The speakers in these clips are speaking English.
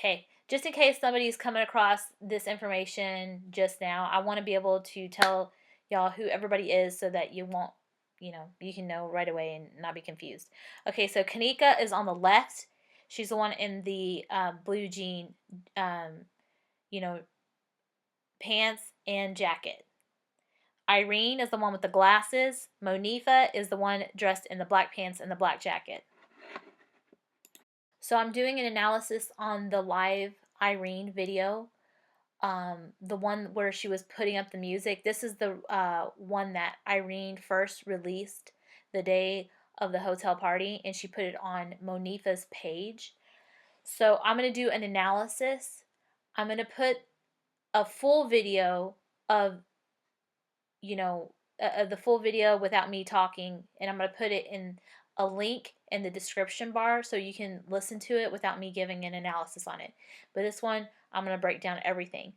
Okay, just in case somebody's coming across this information just now, I want to be able to tell y'all who everybody is so that you won't, you can know right away and not be confused. Okay, so Kenneka is on the left. She's the one in the blue jean, you know, pants and jacket. Irene is the one with the glasses. Monifa is the one dressed in the black pants and the black jacket. So I'm doing an analysis on the live Irene video, the one where she was putting up the music. This is the one that Irene first released the day of the hotel party, and she put it on Monifa's page. So I'm going to do an analysis. I'm going to put a full video of, the full video without me talking, and I'm going to put it in a link in the description bar so you can listen to it without me giving an analysis on it. But this one, I'm going to break down everything.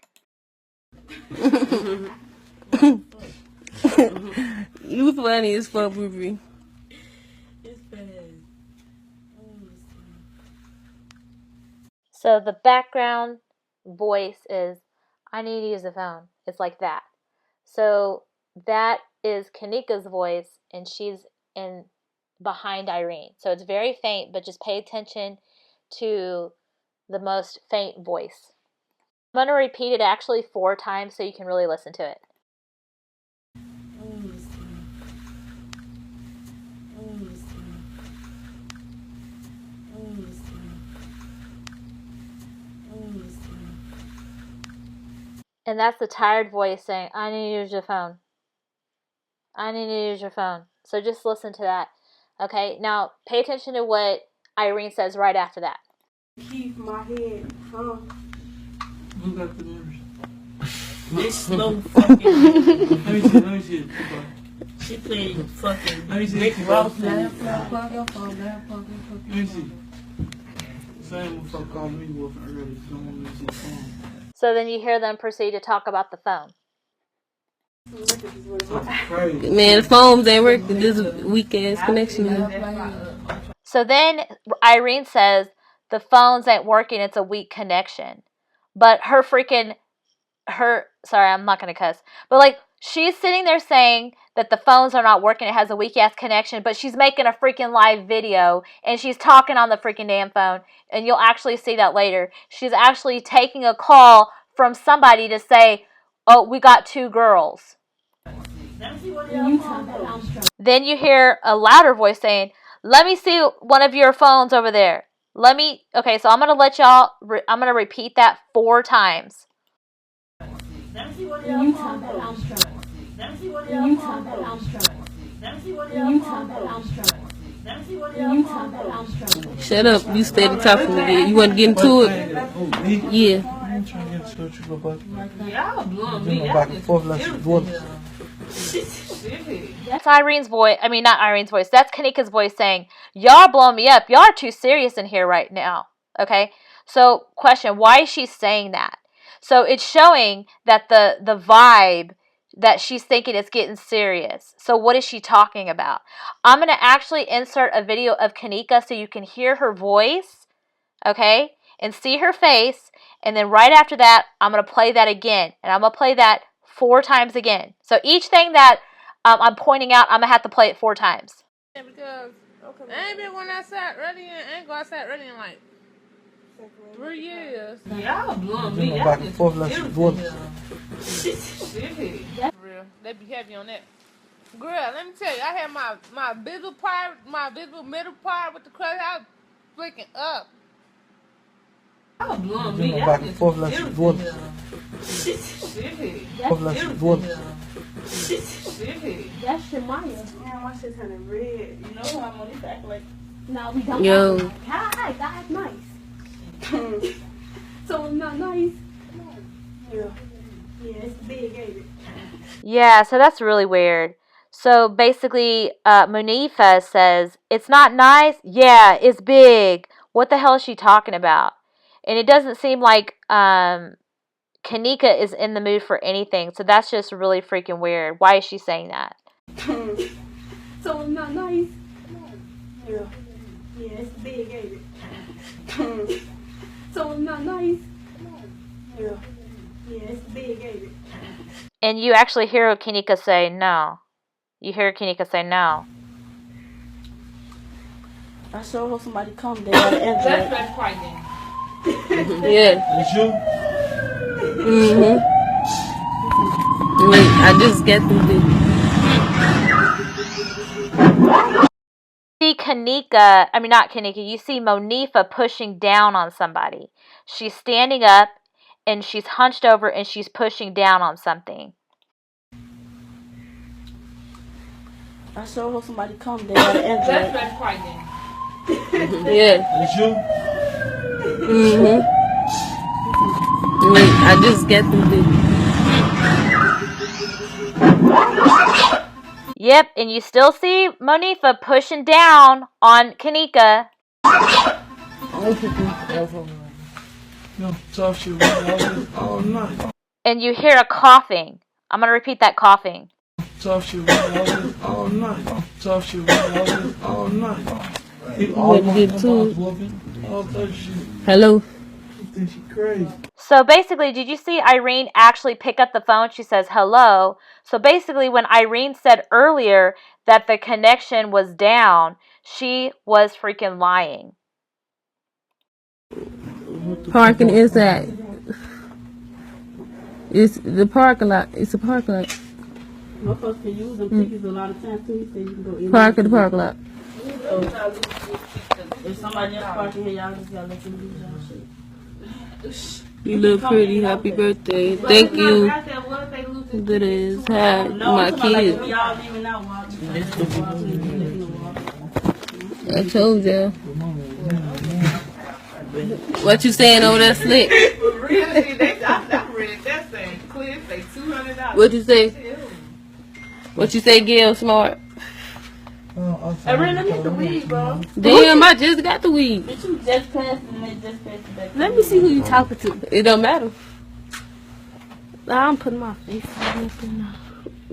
You funny as fuck, Ruby. It's bad. So the background voice is, I need to use the phone. It's like that. So that is Kenneka's voice, and she's in behind Irene. So it's very faint, but just pay attention to the most faint voice. I'm going to repeat it actually 4 times so you can really listen to it. And that's the tired voice saying, I need to use your phone. I need to use your phone. So just listen to that. Okay, now pay attention to what Irene says right after that. Keep my head, huh? Who got the nerves? This slow fucking. Let me see it. She playing fucking Let me see Rick it. Ross. Let me see. Same motherfucker called me wolf earlier. Don't want me to see the phone. So then you hear them proceed to talk about the phone. Crazy. Man, the phones ain't working. This weak ass connection. So then Irene says the phones ain't working. It's a weak connection. But sorry, I'm not going to cuss. But like, she's sitting there saying that the phones are not working. It has a weak ass connection. But she's making a freaking live video. And she's talking on the freaking damn phone. And you'll actually see that later. She's actually taking a call from somebody to say, oh, we got 2 girls. Then you hear a louder voice saying, let me see one of your phones over there. Okay, so I'm going to let y'all, I'm going to repeat that 4 times. Shut up. You steady talking again. You want to get into it? Yeah. I'm trying to get to it. You go back. Y'all blowing You me go back and forth like she's doing. That's Irene's voice. I mean, not Irene's voice. That's Kenneka's voice saying, y'all blowing me up. Y'all are too serious in here right now. Okay? So, question, why is she saying that? So, it's showing that the vibe that she's thinking is getting serious. So, what is she talking about? I'm going to actually insert a video of Kenneka so you can hear her voice, okay, and see her face. And then right after that, I'm going to play that again. And I'm going to play that 4 times again. So, each thing that I'm pointing out, I'm going to have to play it 4 times. Yeah, because I ain't been going outside ready and I ain't go outside ready in like 3 years. Y'all blowing You me go back and forth like she's doing. For real. They be heavy on that. Girl, let me tell you, I had my visible middle part with the crust. I was freaking up. Y'all blowing You me go back and forth like she's doing. Forth like she's doing. That's Shemaya. Man, my shit turning red. You know how money act like. No, we don't. Yo. Hi, that's nice. So I'm not nice. Yeah. Yeah, it's big, ain't it? Yeah, so that's really weird. So basically, Monifa says, it's not nice? Yeah, it's big. What the hell is she talking about? And it doesn't seem like Kenneka is in the mood for anything. So that's just really freaking weird. Why is she saying that? So I'm not nice. Yeah. Yeah, it's big, ain't it? So it's not nice. Yeah. Yeah, it's big, ain't it? And you actually hear Kenneka say no. You hear Kenneka say no. I sure hope somebody come there and answer it. That's frightening. Yeah. It's you? Mm-hmm. Wait, I just get through this. See Kenneka, I mean not Kenneka, you see Monifa pushing down on somebody. She's standing up and she's hunched over and she's pushing down on something. I sure hope somebody come there and answer it. That's frightening. Yeah. It's you? Mm-hmm. Wait, I just get through this. Yep, and you still see Monifa pushing down on Kenneka. No, tough shit all night. And you hear a coughing. I'm going to repeat that coughing. Tough shit all night. Tough shit all night. What you get to? All that shit. Hello. You think she crazy? So basically, did you see Irene actually pick up the phone? She says, hello. So basically, when Irene said earlier that the connection was down, she was freaking lying. Parking inside. It's the parking lot. It's a parking lot. My folks can use them tickets a lot of times too. So you can go in. Park at the parking lot. So if somebody else parking here, y'all just gotta let them use y'all shit. You look pretty. Happy birthday. Thank you. That is. Hi, my kids. Like, y'all leaving out while I told you. What you saying over there, Slick? Really, I'm ready. That thing clear. Say $200. What you say? What you say, Gail Smart? Irene, let me get the weed, bro. Damn, I just got the weed. But you just passed and they just passed it back. Let me see who you talking to. It don't matter. I'm putting my face on it.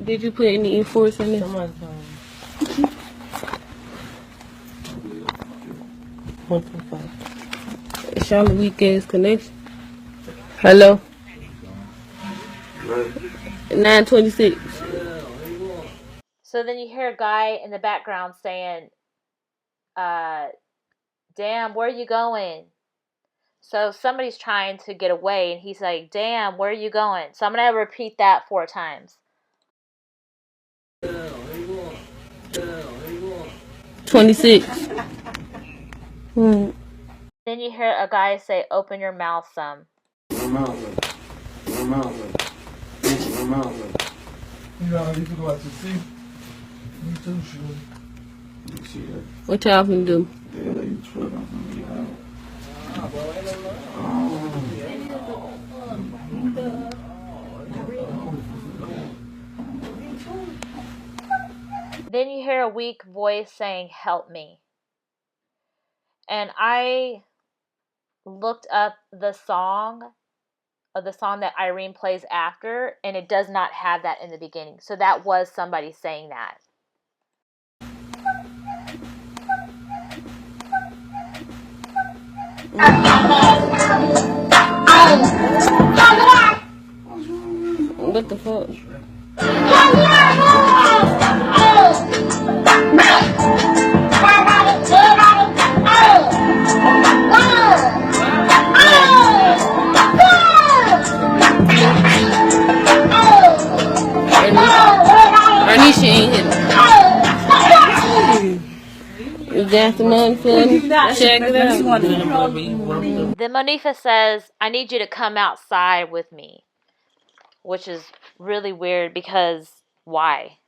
Did you put any enforce in it? 1.5. It's Charlotte Weekend's connection. Hello. 926. So then you hear a guy in the background saying, damn, where are you going? So somebody's trying to get away, and he's like, damn, where are you going? So I'm going to repeat that 4 times. 26. Then you hear a guy say, open your mouth some. You know how you feel about to see? Me too, sure. You see that? What y'all finna do? Yeah, you trip on me. Then you hear a weak voice saying, help me. And I looked up the song that Irene plays after, and it does not have that in the beginning. So that was somebody saying that. What the fuck? Ernisha ain't hit it. You got some money for me? Check it out. Then Monifa says, I need you to come outside with me. Which is really weird because why?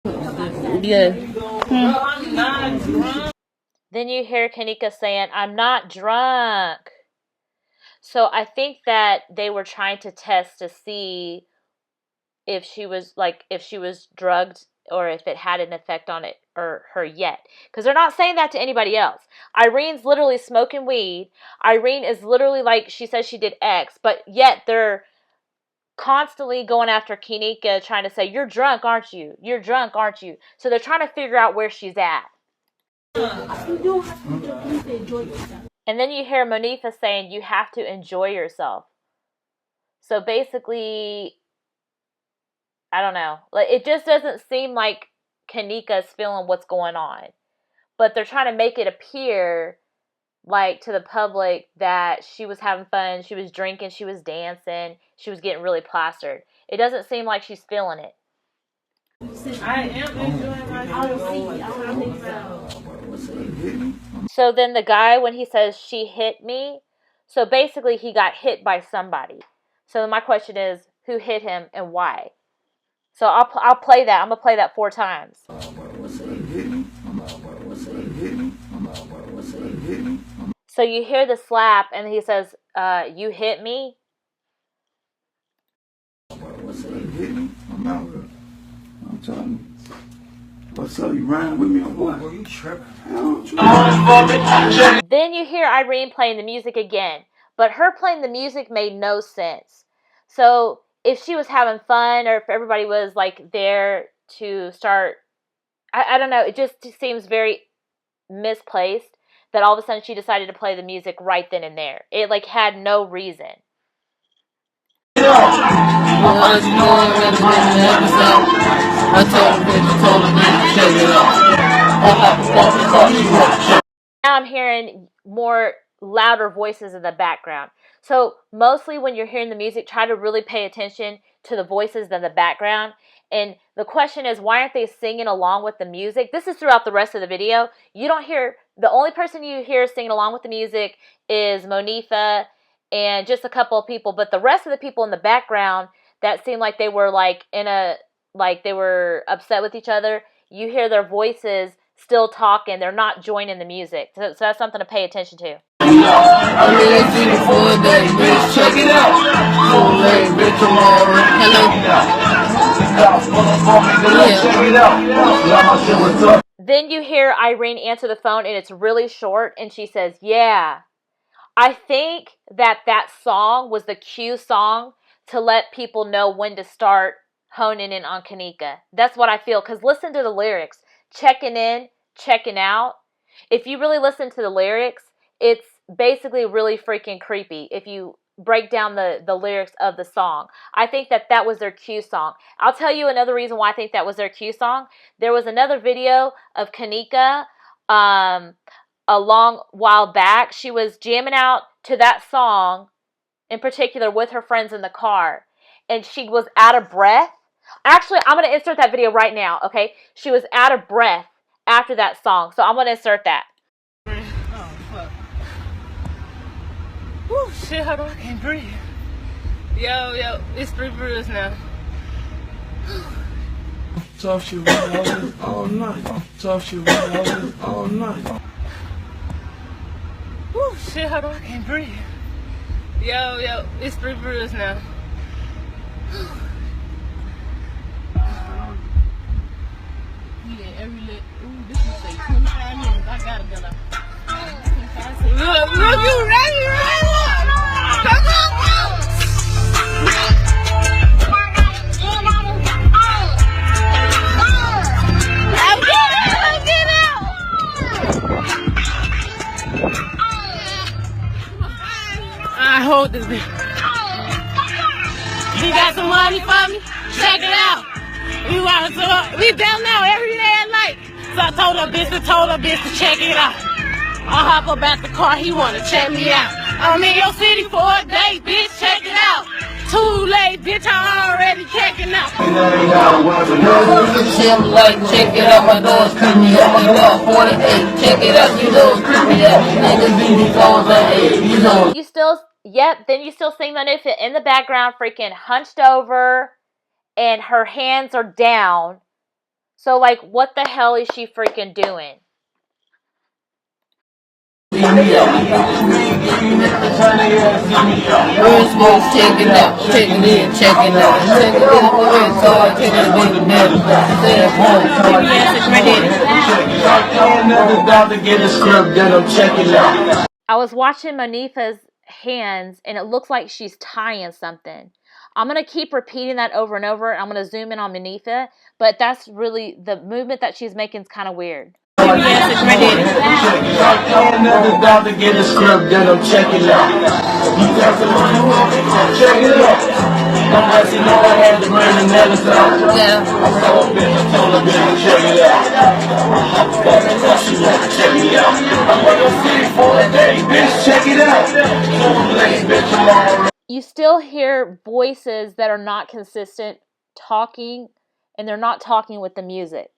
Yeah. Then you hear Kenneka saying, I'm not drunk. So I think that they were trying to test to see if she was drugged or if it had an effect on it or her yet. Because they're not saying that to anybody else. Irene's literally smoking weed. Irene is literally like, she says she did X, but yet they're constantly going after Kenneka, trying to say, you're drunk, aren't you? You're drunk, aren't you? So they're trying to figure out where she's at. And then you hear Monifa saying, you have to enjoy yourself. So basically, I don't know. Like, it just doesn't seem like Kenneka's feeling what's going on. But they're trying to make it appear like to the public that she was having fun, she was drinking, she was dancing, she was getting really plastered. It doesn't seem like she's feeling it. I am enjoying myself. So then the guy, when he says she hit me, so basically he got hit by somebody. So my question is, who hit him and why? So I'll play that. I'm gonna play that 4 times. So you hear the slap, and he says, "You hit me." I'm telling you. What's up? You riding with me or what? Boy, you tripping. Then you hear Irene playing the music again, but her playing the music made no sense. So if she was having fun, or if everybody was like there to start, I don't know. It just seems very misplaced that all of a sudden she decided to play the music right then and there. It like had no reason. Now I'm hearing more louder voices in the background. So mostly when you're hearing the music, try to really pay attention to the voices in the background. And the question is, why aren't they singing along with the music? This is throughout the rest of the video. You don't hear, the only person you hear singing along with the music is Monifa and just a couple of people. But the rest of the people in the background that seemed like they were like they were upset with each other, you hear their voices still talking. They're not joining the music. So that's something to pay attention to. Check it out. Then you hear Irene answer the phone, and it's really short, and she says, yeah. I think that song was the cue song to let people know when to start honing in on Kenneka. That's what I feel, because listen to the lyrics. Checking in, checking out. If you really listen to the lyrics, it's basically really freaking creepy if you break down the lyrics of the song. I think that was their cue song. I'll tell you another reason why I think that was their cue song. There was another video of Kenneka a long while back. She was jamming out to that song in particular with her friends in the car, and she was out of breath. Actually, I'm going to insert that video right now, okay? She was out of breath after that song, so I'm going to insert that. Oh, fuck. Whew, shit, hold on, I can't breathe. Yo, it's 3 brews now. Tough shit with all night. Tough shit with all night. Whew, shit, hold on, I can't breathe. Yo, it's 3 brews now. This will say 25 minutes. I gotta go now. Look, you ready? Come on, get out! I hold this bitch. You got some money for me? Check it out. We down now every day at night. So I told her bitch to check it out. I hop up at the car, he wanna check me out. I'm in your city for a day, bitch, check it out. Too late, bitch, I'm already checking out. Check it out, my door's creepy up. You know 48. Check it out, you know it's creepy up. Niggas be phones on you know. Then you still see Monifa in the background, freaking hunched over, and her hands are down. So, like, what the hell is she freaking doing? Check it out, check it in, check it out. Check it out. I was watching Monifa's hands, and it looks like she's tying something. I'm going to keep repeating that over and over. I'm going to zoom in on Monifa, but that's really, the movement that she's making is kind of weird. Yes, it's my daddy. Another doctor get a script, then I'm checking out. You got the money, check it out. I'm asking if I had to bring the medicine out. Yeah. I saw a bitch, I told her, bitch, check it out. She wanna check me out. I'm gonna see for a day, bitch, check it out. Bitch, tomorrow. You still hear voices that are not consistent talking, and they're not talking with the music.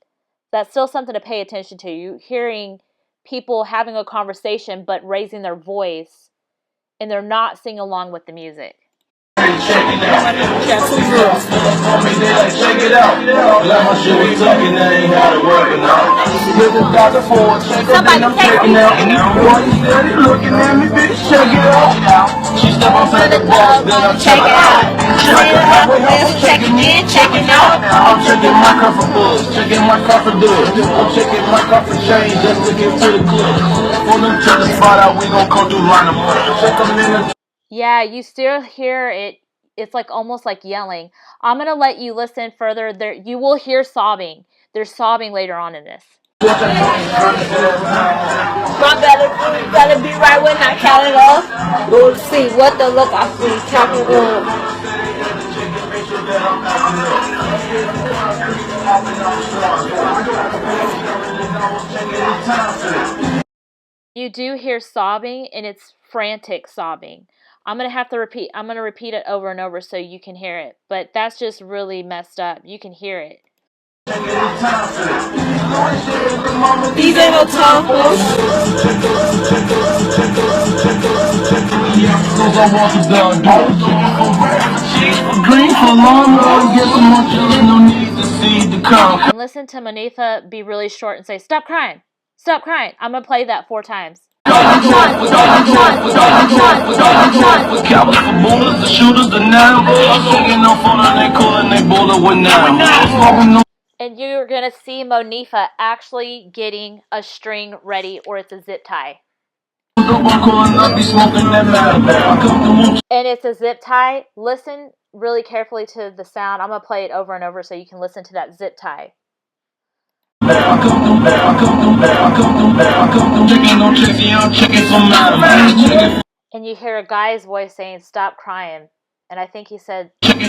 That's still something to pay attention to. You're hearing people having a conversation but raising their voice, and they're not singing along with the music. Check it out. Got 2 girls. Check it out. Like my shit we talking, that ain't how it working out. With the doctor for a check, then I'm checking out. Boy, you steady looking at me, bitch, check it out. She step outside the box, then I'm checking out. Check it, check it out. I'm checking my car for books, checking my car for doors. I'm checking my car for change, just to get to the club. Pull them to the spot out, we gon' come through line of money. Check them in the... Yeah, you still hear it. It's like almost like yelling. I'm going to let you listen further. There, you will hear sobbing. There's sobbing later on in this. My better be right when I count it off. We'll see what the look I see. Count it off. You do hear sobbing, and it's frantic sobbing. I'm going to repeat it over and over so you can hear it. But that's just really messed up. You can hear it. These ain't no tomboys. And listen to Monifa be really short and say, "Stop crying. Stop crying." I'm going to play that 4 times. And you're going to see Monifa actually getting a string ready, or it's a zip tie. And it's a zip tie. Listen really carefully to the sound. I'm going to play it over and over so you can listen to that zip tie. And you hear a guy's voice saying, "Stop crying." And I think he said, some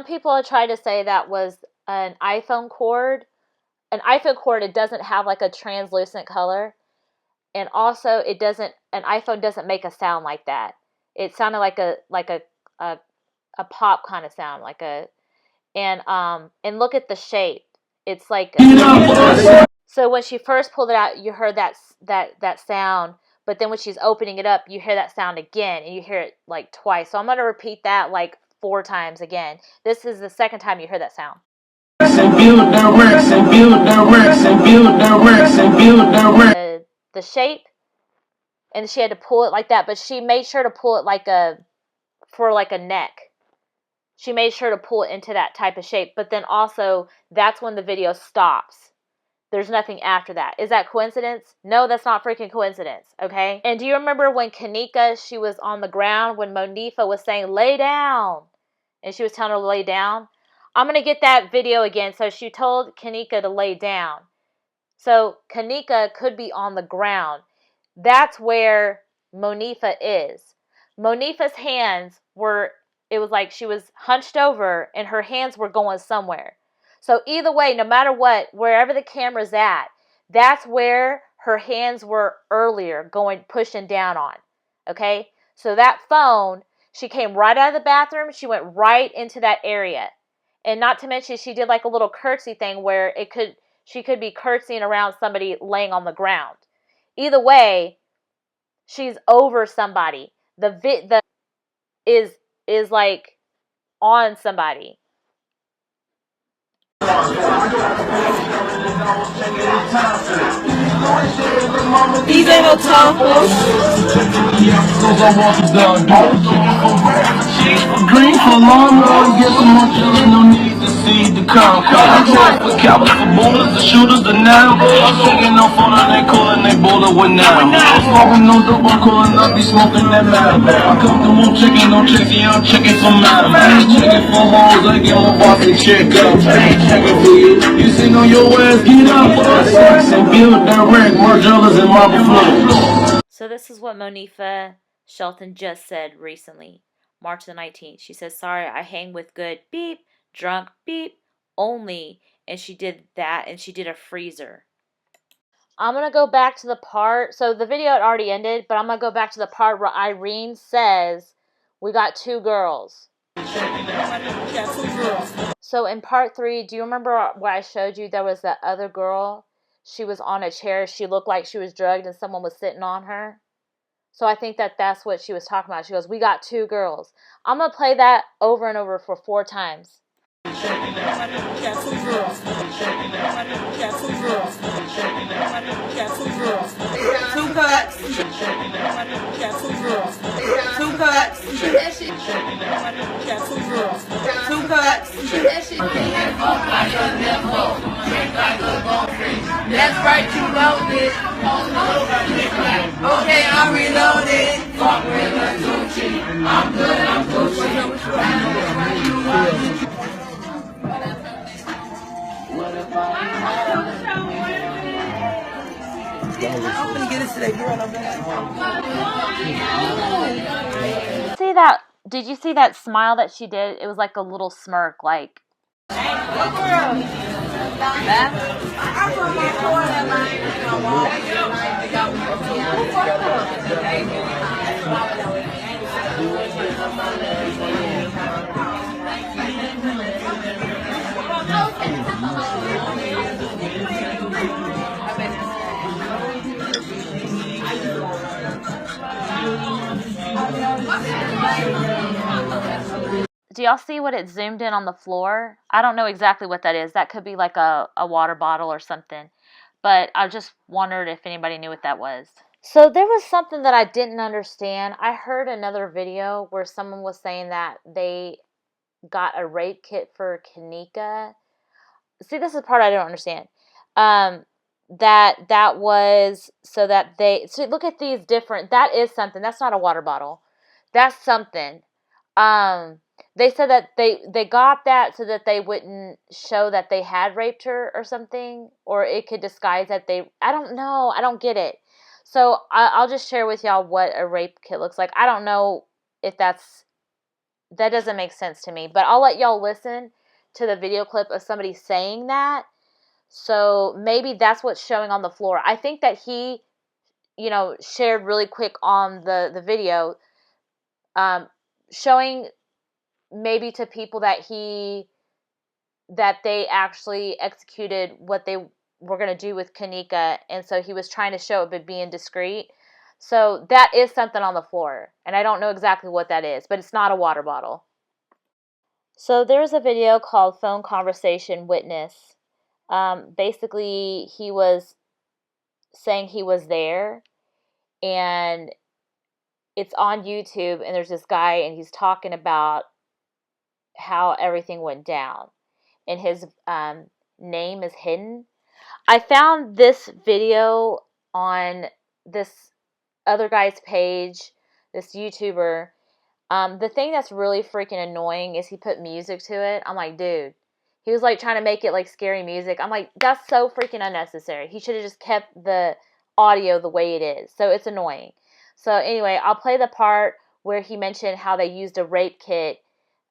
people have tried to say that was an iPhone cord. An iPhone cord, it doesn't have like a translucent color. And also an iPhone doesn't make a sound like that. It sounded like a pop kind of sound, and look at the shape. It's like so when she first pulled it out, you heard that sound, but then when she's opening it up, you hear that sound again, and you hear it like twice. So I'm going to repeat that like 4 times again. This is the second time you hear that sound. The shape, and she had to pull it like that, but she made sure to pull it for a neck. She made sure to pull it into that type of shape, but then also that's when the video stops. There's nothing after that. Is that coincidence? No, that's not freaking coincidence, okay? And do you remember when Kenneka, she was on the ground when Monifa was saying, "Lay down," and she was telling her to lay down? I'm going to get that video again. So she told Kenneka to lay down. So Kenneka could be on the ground. That's where Monifa is. Monifa's hands were, it was like she was hunched over and her hands were going somewhere. So either way, no matter what, wherever the camera's at, that's where her hands were earlier pushing down on. Okay? So that phone, she came right out of the bathroom. She went right into that area. And not to mention, she did like a little curtsy thing where she could be curtsying around somebody laying on the ground. Either way, she's over somebody. The is like on somebody. These ain't no tomboys. Green for long, get some more children, no need to see the car. round. For cowards, for bullets, the shooters, the now. I'm taking no phone and they calling, they bullet with now. I'm smoking no dope, I'm calling up, be smoking that man. I come through, I'm checking, no checking, I'm checking for madam. I ain't checking for hoes, I get my boss and check up. I ain't checking for you. You sitting on your ass, get up. So build that wreck, Margellas and marble floors. So this is what Monifa Shelton just said recently, March the 19th. She says, sorry, I hang with good, beep, drunk, beep, only. And she did that, and she did a freezer. I'm going to go back to the part, so the video had already ended, but I'm going to go back to the part where Irene says, we got 2 girls. So in part 3, do you remember where I showed you there was that other girl? She was on a chair. She looked like she was drugged and someone was sitting on her. So I think that that's what she was talking about. She goes, we got 2 girls. I'm going to play that over and over for 4 times. We got 2 girls. We got 2 girls. We got 2 girls. 2 cuts. We got 2 girls. 2 cuts. We got 2 girls. 2 cuts. That's right, you loaded. Okay, I'm reloaded. Fuck with the Gucci. I'm good, I'm Gucci. I'm gonna get it to that girl over there. See that? Did you see that smile that she did? It was like a little smirk, like. Do y'all see what it zoomed in on the floor? I don't know exactly what that is. That could be like a water bottle or something. But I just wondered if anybody knew what that was. So there was something that I didn't understand. I heard another video where someone was saying that they got a rape kit for Kenneka. See, this is the part I don't understand. That was so that they... So look at these different... That is something. That's not a water bottle. That's something. They said that they got that so that they wouldn't show that they had raped her or something, or it could disguise that they... I don't know. I don't get it. So I'll just share with y'all what a rape kit looks like. I don't know if that doesn't make sense to me, but I'll let y'all listen to the video clip of somebody saying that. So maybe that's what's showing on the floor. I think that he, shared really quick on the video, showing maybe to people that they actually executed what they were going to do with Kenneka, and so he was trying to show it but being discreet. So that is something on the floor, and I don't know exactly what that is, but it's not a water bottle. So there's a video called Phone Conversation Witness. Basically, he was saying he was there, and it's on YouTube, and there's this guy, and he's talking about how everything went down, and his name is hidden. I found this video on this other guy's page, this YouTuber. The thing that's really freaking annoying is he put music to it. I'm like, dude, he was like trying to make it like scary music. I'm like, that's so freaking unnecessary. He should have just kept the audio the way it is. So it's annoying. So anyway, I'll play the part where he mentioned how they used a rape kit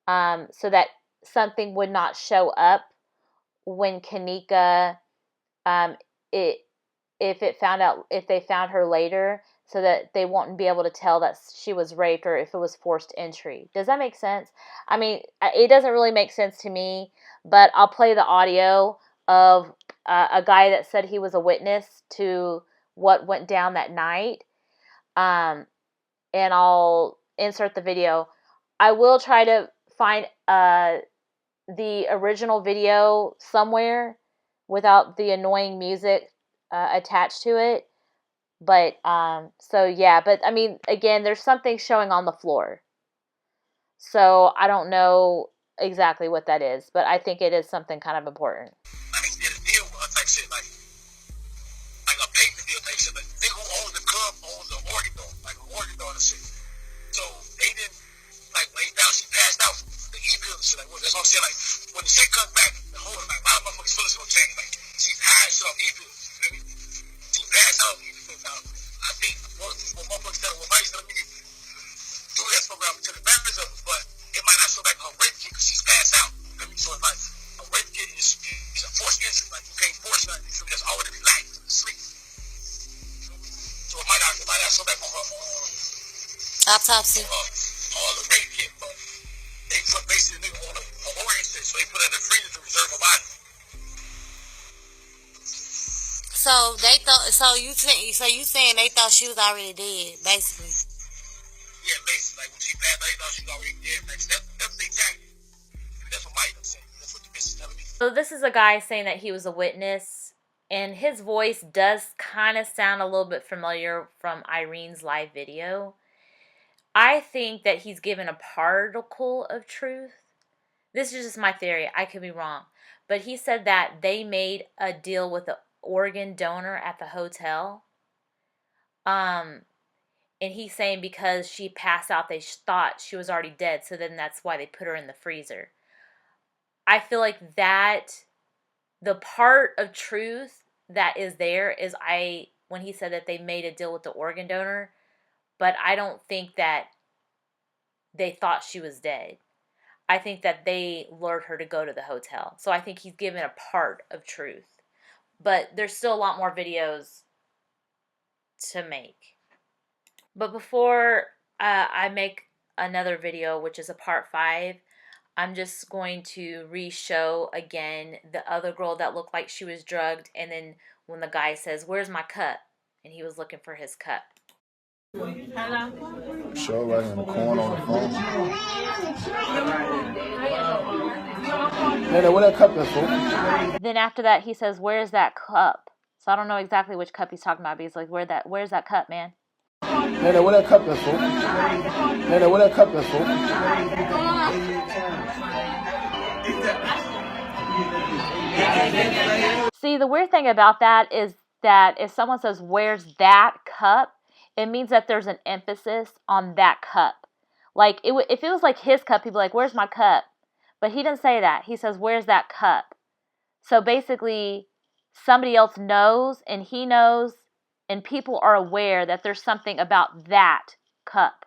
so that something would not show up when Kenneka, if they found her later, so that they won't be able to tell that she was raped or if it was forced entry. Does that make sense? I mean, it doesn't really make sense to me, but I'll play the audio of a guy that said he was a witness to what went down that night, and I'll insert the video. I will try to find the original video somewhere without the annoying music attached to it. But, so yeah, but I mean, again, there's something showing on the floor. So I don't know exactly what that is, but I think it is something kind of important. Like he did a deal with her type shit, like a payment deal type shit. Like the nigga who owns the club owns the organ door, like an organ door and shit. So they didn't like when now she passed out the e-bill and shit. Like that's what I'm saying. Like when the shit comes back, the whole like a lot of motherfuckers feelings gonna change. Like she's high shit off e-bills. You feel me? She passed out. You feel me? I think what motherfuckers tell what Mike's telling me do that program to the advantage of us, but it might not show back her rape kit because she's passed out. You feel me? So it's like a rape kit is a forced entry. Like you can't force nothing. You feel me? That's already relaxed in sleep. So it might not show back on her Autopsy. all the rape kit, but they put basically nigga on a organ shit, so they put it in the freezer to reserve her body. So they thought. So you saying they thought she was already dead, basically. Yeah, basically, like when she passed out, they thought she was already dead. Like that's the exact. That's what Mike was saying. That's what the bitch is telling me. So this is a guy saying that he was a witness, and his voice does kind of sound a little bit familiar from Irene's live video. I think that he's given a particle of truth. This is just my theory. I could be wrong. But he said that they made a deal with the organ donor at the hotel. And he's saying because she passed out, they thought she was already dead. So then that's why they put her in the freezer. I feel like that, the part of truth that is there is when he said that they made a deal with the organ donor, but I don't think that they thought she was dead. I think that they lured her to go to the hotel. So I think he's given a part of truth. But there's still a lot more videos to make. But before I make another video, which is a part 5, I'm just going to re-show again the other girl that looked like she was drugged. And then when the guy says, "Where's my cup?" And he was looking for his cup. Show right in the corner on the phone. Nene, where that cup is for? Then after that, he says, "Where's that cup?" So I don't know exactly which cup he's talking about, but he's like, where's that cup, man? Nene, where that cup is for? Nene, where that cup is for? See, the weird thing about that is that if someone says, "Where's that cup?" it means that there's an emphasis on that cup. Like, if it was like his cup, he'd be like, "Where's my cup?" But he didn't say that. He says, "Where's that cup?" So basically, somebody else knows, and he knows, and people are aware that there's something about that cup.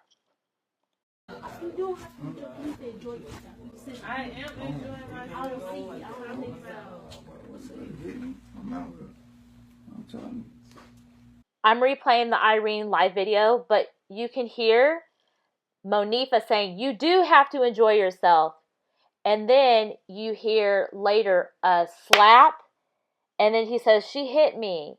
You don't have to enjoy yourself. I am enjoying my I don't see it. I don't think so. I'm out here. I'm telling you. I'm replaying the Irene live video, but you can hear Monifa saying, "You do have to enjoy yourself." And then you hear later a slap, and then he says, "She hit me."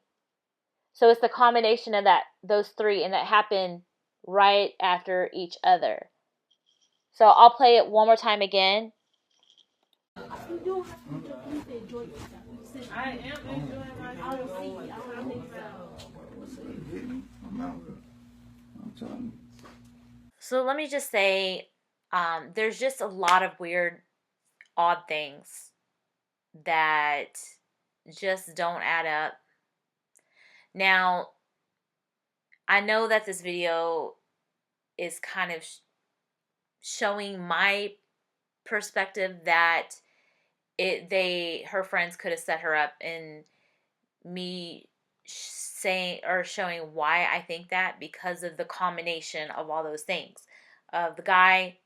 So it's the combination of those three, and that happened right after each other. So I'll play it one more time again. You don't have to enjoy yourself. I am enjoying my I don't see it. I don't think so. I'm out here. I'm telling you. So let me just say, there's just a lot of weird, odd things that just don't add up. Now, I know that this video is kind of showing my perspective that her friends could have set her up, and me saying or showing why I think that, because of the combination of all those things. The guy,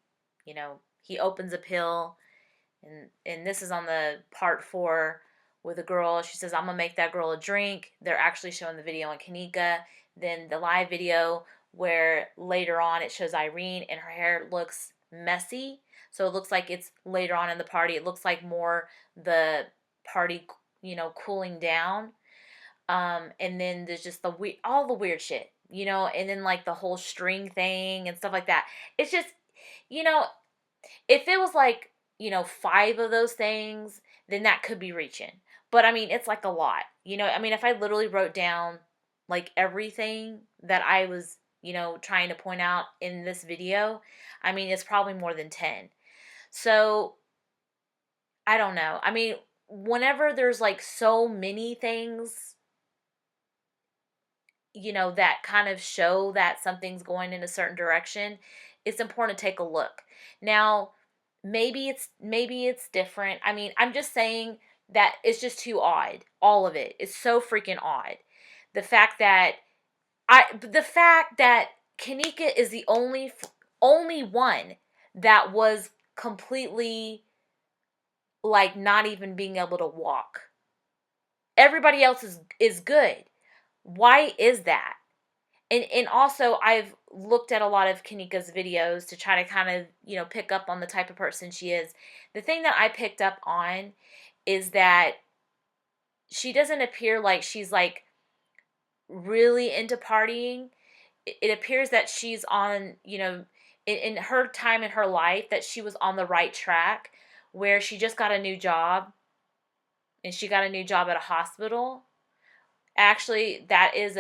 he opens a pill, and this is on the part 4 with a girl. She says, "I'm gonna make that girl a drink." They're actually showing the video on Kenneka. Then the live video where later on it shows Irene and her hair looks messy. So it looks like it's later on in the party. It looks like more the party, cooling down. And then there's just all the weird shit, and then like the whole string thing and stuff like that. It's just, if it was like, 5 of those things, then that could be reaching. But I mean, it's like a lot, if I literally wrote down like everything that I was, trying to point out in this video, it's probably more than 10. So I don't know. I mean, whenever there's like so many things, you know, that kind of show that something's going in a certain direction, it's important to take a look. Now, maybe it's different. I mean, I'm just saying that it's just too odd. All of it is so freaking odd. The fact that Kenneka is the only one that was completely like not even being able to walk. Everybody else is good. Why is that? And also, I've looked at a lot of Kenneka's videos to try to kind of, you know, pick up on the type of person she is. The thing that I picked up on is that she doesn't appear like she's like really into partying. It appears that she's on, you know, in her time in her life, that she was on the right track, where she just got a new job, and she got a new job at a hospital. Actually, that is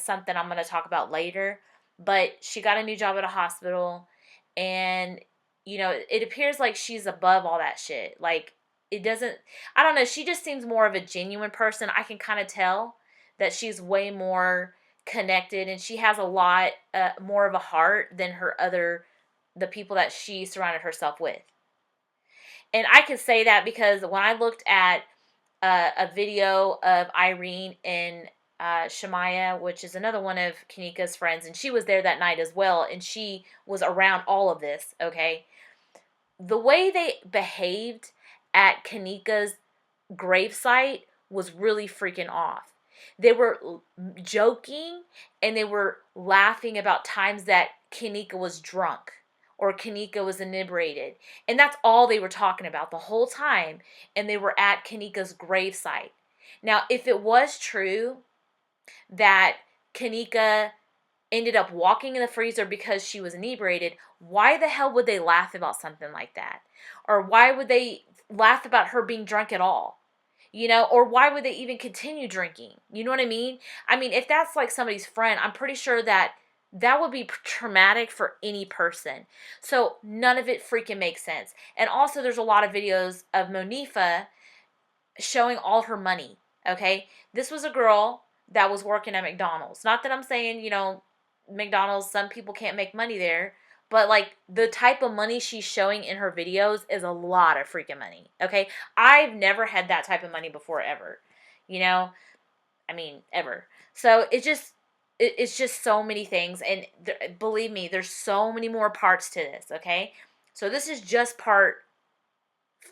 something I'm going to talk about later. But she got a new job at a hospital, and, you know, it appears like she's above all that shit. Like, it doesn't, I don't know, she just seems more of a genuine person. I can kind of tell that she's way more connected, and she has a lot more of a heart than the people that she surrounded herself with. And I can say that because when I looked at a video of Irene and Shemaya, which is another one of Kenneka's friends, and she was there that night as well, and she was around all of this, okay? The way they behaved at Kenneka's gravesite was really freaking off. They were joking, and they were laughing about times that Kenneka was drunk or Kenneka was inebriated. And that's all they were talking about the whole time. And they were at Kenneka's gravesite. Now, if it was true that Kenneka ended up walking in the freezer because she was inebriated, why the hell would they laugh about something like that? Or why would they laugh about her being drunk at all? You know, or why would they even continue drinking? You know what I mean? I mean, if that's like somebody's friend, I'm pretty sure that would be traumatic for any person. So none of it freaking makes sense. And also, there's a lot of videos of Monifa showing all her money, okay? This was a girl that was working at McDonald's. Not that I'm saying, you know, McDonald's, some people can't make money there. But, like, the type of money she's showing in her videos is a lot of freaking money, okay? I've never had that type of money before, ever. You know? I mean, ever. So, it's just so many things. And believe me, there's so many more parts to this, okay? So, this is just part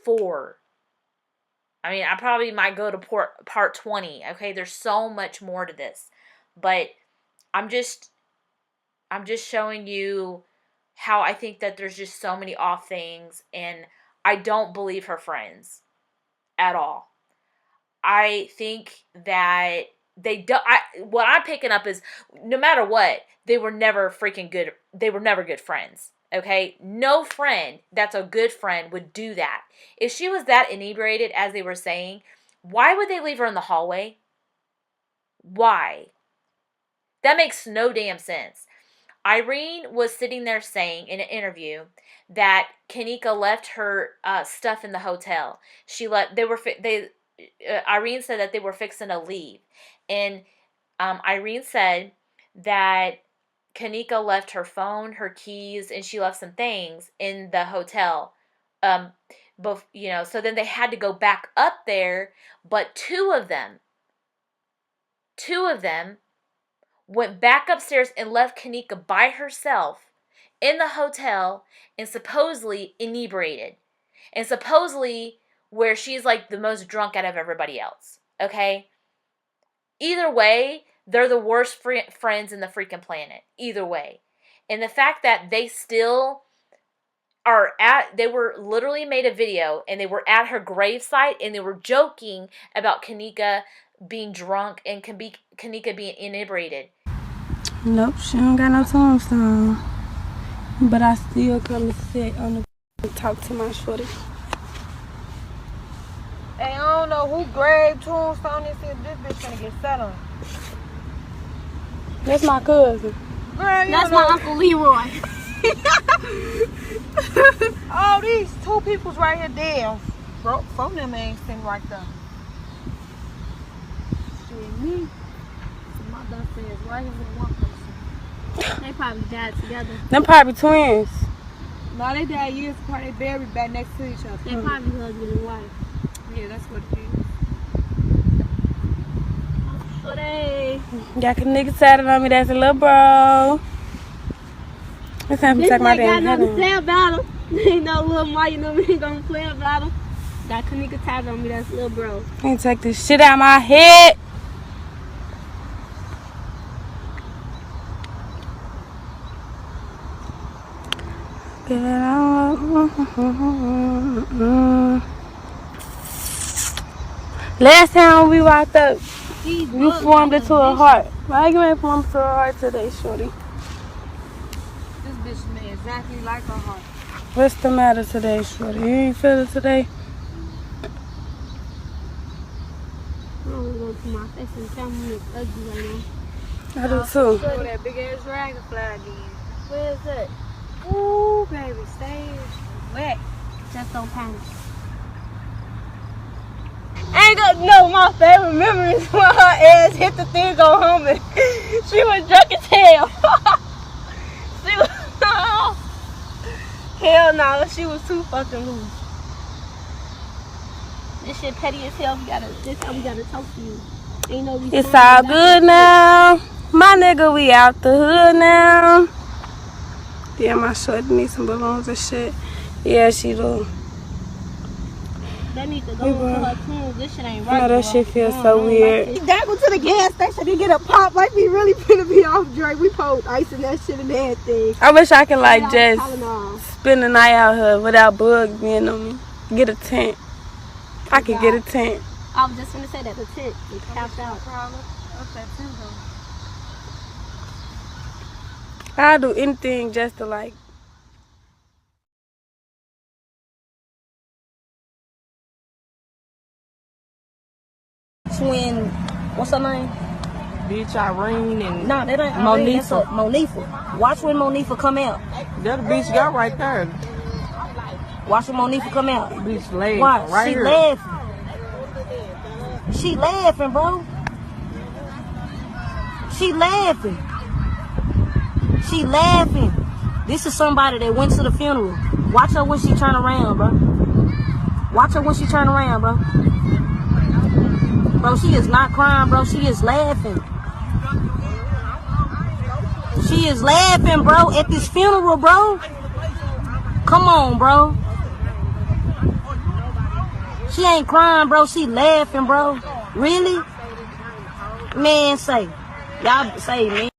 4. I mean, I probably might go to part 20, okay? There's so much more to this. But I'm just showing you how I think that there's just so many off things, and I don't believe her friends at all. I think that they don't. What I'm picking up is, no matter what, they were never freaking good. They were never good friends. Okay, no friend that's a good friend would do that. If she was that inebriated, as they were saying, why would they leave her in the hallway? Why? That makes no damn sense. Irene was sitting there saying in an interview that Kenneka left her stuff in the hotel. Irene said that they were fixing to leave, and Irene said that Kenneka left her phone, her keys, and she left some things in the hotel. You know, so then they had to go back up there, but two of them went back upstairs and left Kenneka by herself in the hotel, and supposedly inebriated. And supposedly where she's like the most drunk out of everybody else. Okay? Either way, they're the worst friends in the freaking planet. Either way. And the fact that they still they were literally made a video, and they were at her gravesite, and they were joking about Kenneka being drunk and Kenneka being inebriated. Nope, she don't got no tombstone. But I still come to sit on the talk to my shorty. Hey, I don't know who grave tombstone this is. This bitch gonna get set on. That's my cousin. Girl, That's my Uncle Leroy. Oh, these two people's right here dead. Phone them ain't sitting right there. Shit, me. My best friend is right here with one person. They probably died together. Them probably twins. No, they died years apart. They buried back next to each other. They probably husband and wife. Yeah, that's what it is. So they... Got a nigga tatted on me. That's a little bro. It's time to take my damn head got nothing to on. say about him. Ain't no little Ma, you know we ain't gonna play about him. Got Kenneka tatted on me. That's little bro. I ain't take this shit out of my head. Get it on. Last time we walked up, you formed it to a heart. Why you ain't formed it to a heart today, shorty? This bitch made exactly like her heart. What's the matter today, shorty? You ain't feel it today? I don't want to go to my face and tell me it's ugly right now. I do too. So that big ass dragonfly again. Where is it? Ooh, baby, stay wet. Just don't panic. I ain't gonna know my favorite memories when her ass hit the thing on home and she was drunk as hell. She was hell no, she was too fucking loose. This shit petty as hell. This time we gotta talk to you. Ain't no reason. It's all good now. My nigga, we out the hood now. Yeah, my shorty needs some balloons and shit. Yeah, she do. They need to go to her tunes. This shit ain't right. I know that shit feels so weird. We gotta go to the gas station and get a pop. Like we really finna be off Drake. We pulled ice and that shit and everything. I wish I could like Yeah, just Tylenol. spend the night out here without bugs being on me. Get a tent. I could get a tent. I was just gonna say that the tent is capped out. What's that too, though? I'll do anything just to like. Twin, what's her name? Bitch, Irene and Nah, that ain't Irene, that's Monifa. Watch when Monifa come out. that bitch got right there. Watch when Monifa come out. Bitch laid Why? right She here. laughing. She laughing, bro. She laughing. She laughing. This is somebody that went to the funeral. Watch her when she turn around, bro. Watch her when she turn around, bro. Bro, she is not crying, bro. She is laughing. She is laughing, bro, at this funeral, bro. Come on, bro. She ain't crying, bro. She laughing, bro. Really? Man, say. Y'all say, man.